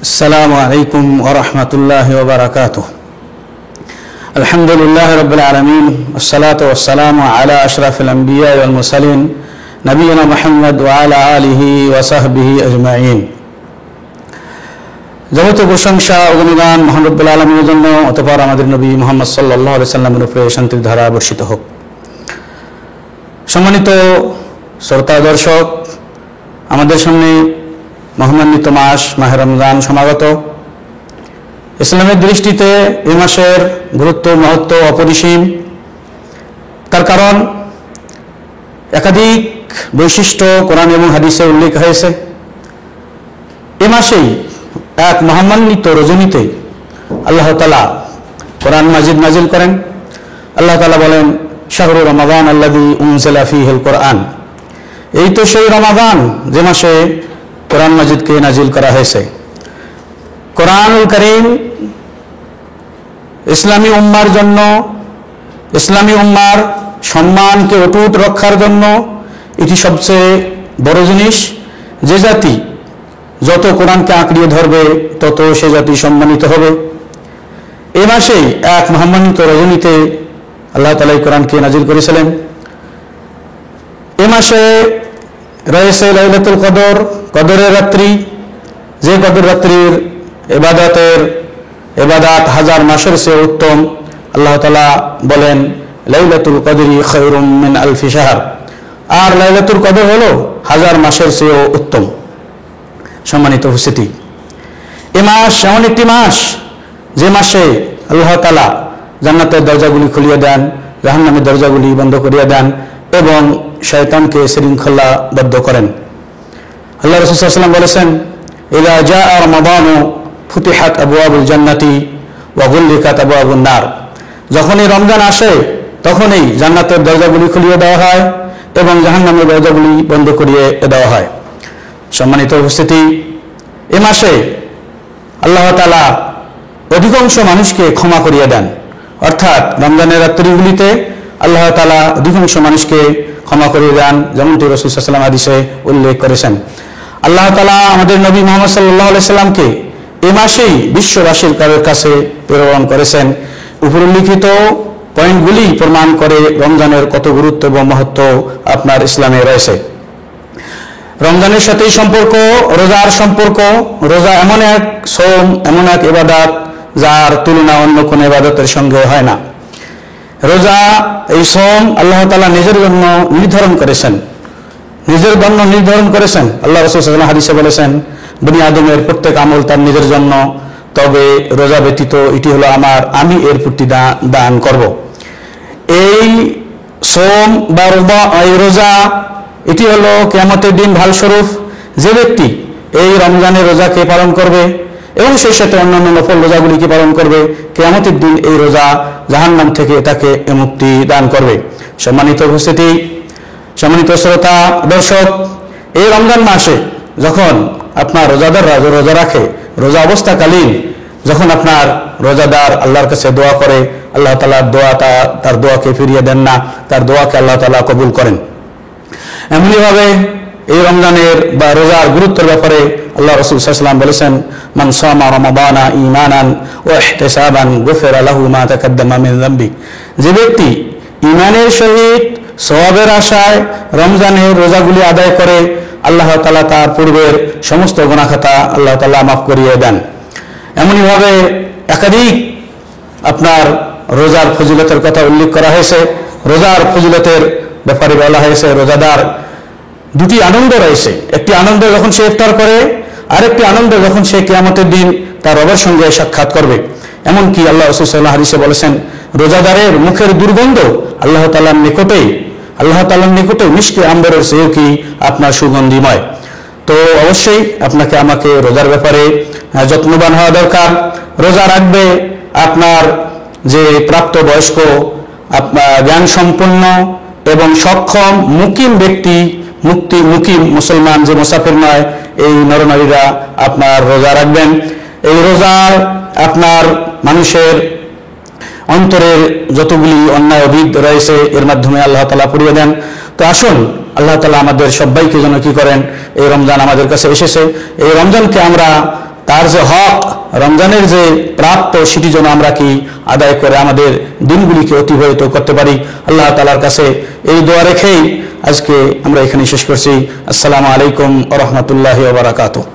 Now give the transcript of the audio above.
السلام عليكم ورحمة الله وبركاته. الحمد لله رب العالمين والصلاة والسلام على أشرف الأنبياء والمرسلين نبينا محمد وعلى آله وصحبه أجمعين. যাবতীয় প্রশংসা ও গুণগান মহান রব্বুল আলামিনের জন্য, অতঃপর আমাদের নবী মুহাম্মদ সাল্লাল্লাহু আলাইহি সাল্লামের উপরে শান্তির ধারা বর্ষিত হোক। সম্মানিত শ্রোতা দর্শক, আমাদের সামনে মহামান্বিত মাস মাহে রমজান সমাগত। ইসলামের দৃষ্টিতে এই মাসের গুরুত্ব মহত্ব অপরিসীম। তার কারণ একাধিক বৈশিষ্ট্য কোরআন এবং হাদিসে উল্লেখ হয়েছে। এ মাসেই এক মহামান্বিত রজনীতে আল্লাহ তাআলা কোরআন মাজিদ নাজিল করেন। আল্লাহ তাআলা বলেন, শাহরু রমাদান আল্লাযী উনজিলা ফীহিল কোরআন। এই তো সেই রমাদান যে মাসে কোরআন মাজিদকে নাজিল করা হয়েছে। কোরআনুল কারীম ইসলামী উম্মার জন্য, ইসলামী উম্মার সম্মানকে অটুট রক্ষার জন্য এটি সবচেয়ে বড় জিনিস। যে জাতি যত কোরআনকে আঁকড়িয়ে ধরবে তত সে জাতি সম্মানিত হবে। এ মাসেই এক মহামান্বিত রজনীতে আল্লাহ তাআলা কোরআনকে নাজিল করেছিলেন। এ মাসে রয়েছে লাইলাতুল কদর, কদরের রাত্রি। যে কদর রাত্রির ইবাদত হাজার মাসের চেয়ে উত্তম। আল্লাহ তাআলা বলেন, লাইলাতুল কদরি খায়রুম মিন আলফি শাহর। আর লাইলাতুল কদর হলো হাজার মাসের চেয়েও উত্তম। সম্মানিত উপস্থিতি, এ মাস এমন একটি মাস যে মাসে আল্লাহ তাআলা জান্নাতের দরজাগুলি খুলিয়ে দেন, জাহান্নামের দরজাগুলি বন্ধ করিয়ে দেন এবং শয়তানকে শৃঙ্খলাবদ্ধ করেন। আল্লাহ রাসূল সাল্লাল্লাহু আলাইহি ওয়াসাল্লাম বলেছেন, ইযা জাআ রমাদানু ফুতিহাত আবওয়াবুল জান্নাতি ওয়া গুল্লিকাত আবওয়াবুন নার। যখনই রমজান আসে তখনই জান্নাতের দরজাগুলি খুলিয়ে দেওয়া হয় এবং জাহান্নামের দরজাগুলি বন্ধ করিয়ে দেওয়া হয়। সম্মানিত উপস্থিতি, এ মাসে আল্লাহ তাআলা অধিকাংশ মানুষকে ক্ষমা করিয়ে দেন। অর্থাৎ রমজানের রাত্রিগুলিতে আল্লাহ তাআলা অধিকাংশ মানুষকে ক্ষমা করিয়ে দেন, যেমনটি রাসূল সাল্লাল্লাহু আলাইহি ওয়াসাল্লাম হাদিসে উল্লেখ করেছেন। আল্লাহ তাআলা আমাদের নবী মুহাম্মদ সাল্লাল্লাহু আলাইহি সাল্লামকে এ মাসেই বিশ্ববাসীর কাছে প্রেরণ করেছেন। উপরিল্লিখিত পয়েন্টগুলি প্রমাণ করে রমজানের কত গুরুত্ব এবং মহত্ব আপনার ইসলামে রয়েছে। রমজানের সাথেই সম্পর্ক রোজার সম্পর্ক। রোজা এমন এক সওম, এমন এক ইবাদত যার তুলনা অন্য কোনো ইবাদতের সঙ্গে হয় না। রোজা, এই সওম আল্লাহ তাআলা নিজের জন্য নির্ধারণ করেছেন, নিজের জন্য নির্ধারণ করেছেন। আল্লাহ রাসূল সাল্লাল্লাহু আলাইহি ওয়াসাল্লাম হাদিসে বলেছেন, বনি আদমের প্রত্যেক আমল তার নিজের জন্য, তবে রোজা ব্যতীত এটি হলো আমার, আমি এর প্রতি দান করব। এই সওম বা রোজা এটি হলো কিয়ামতের দিন ঢাল স্বরূপ। যে ব্যক্তি এই রমজানের রোজাকে পালন করবে এবং সেই সাথে অন্যান্য নফল রোজাগুলিকে পালন করবে, কিয়ামতের দিন এই রোজা জাহান্নাম থেকে তাকে মুক্তি দান করবে। সম্মানিত উপস্থিতি, সম্মানিত শ্রোতা দর্শক, এই রমজান মাসে যখন আপনার রোজাদাররা রোজা রাখে, রোজা অবস্থাকালীন যখন আপনার রোজাদার আল্লাহর কাছে দোয়া করে, আল্লাহ তাআলার তার দোয়াকে ফিরিয়ে দেন না, তার দোয়াকে আল্লাহ তাআলা কবুল করেন। এমনিভাবে এই রমজানের বা রোজার গুরুত্বের ব্যাপারে আল্লাহ রাসূল সাল্লাল্লাহু আলাইহি ওয়াসাল্লাম বলেছেন, মান সামা রমাদানা ঈমানান ওয়া ইহতিসাবান গুফিরা লাহু মা তাকাদ্দামা মিন যামবি। যে ব্যক্তি ঈমানের সহিত সওয়াবের আশায় রমজানের রোজাগুলি আদায় করে, আল্লাহ তাআলা তার পূর্বের সমস্ত গুনাহ খাতা আল্লাহ তাআলা মাফ করিয়ে দেন। এমনিভাবে একাধিক আপনার রোজার ফজিলতের কথা উল্লেখ করা হয়েছে। রোজার ফজিলতের ব্যাপারে বলা হয়েছে, রোজাদার দুটি আনন্দ রয়েছে। একটি আনন্দ যখন সে ইফতার করে, আরেকটি আনন্দ যখন সে কিয়ামতের দিন তার রবের সঙ্গে সাক্ষাৎ করবে। এমনকি আল্লাহ রাসূল সাল্লাল্লাহু আলাইহি ওয়াসাল্লাম হাদিসে বলেছেন, রোজাদারের মুখের দুর্গন্ধ আল্লাহ তাআলার নিকটে মিশকে আম্বরের চেয়েও কি আপনার সুগন্ধিময়। তো অবশ্যই আপনাকে আমাকে রোজার ব্যাপারে যত্নবান হওয়া দরকার। রোজা রাখবে আপনার যে প্রাপ্তবয়স্ক, জ্ঞান সম্পন্ন এবং সক্ষম মুকিম ব্যক্তি, মুকিম মুসলমান, যে মুসাফির নয়, এই নরনারীরা আপনার রোজা রাখবেন। এই রোজার আপনার মানুষের অন্তরের যতগুলি অন্যায় অভিদ রয়েছে এর মাধ্যমে আল্লাহ তাআলা পুড়িয়ে দেন। তো আসুন আল্লাহ তাআলা আমাদের সবাইকে যেন কি করেন, এই রমজান আমাদের কাছে এসেছে, এই রমজানকে আমরা তার যে হক, রমজানের যে প্রাপ্য, সেটি যেন আমরা কি আদায় করে আমাদের দিনগুলিকে অতিবাহিত করতে পারি। আল্লাহ তাআলার কাছে এই দোয়া রেখেই আজকে আমরা এখানে শেষ করছি। আসসালামু আলাইকুম ওয়া রাহমাতুল্লাহি ওয়া বারাকাতুহু।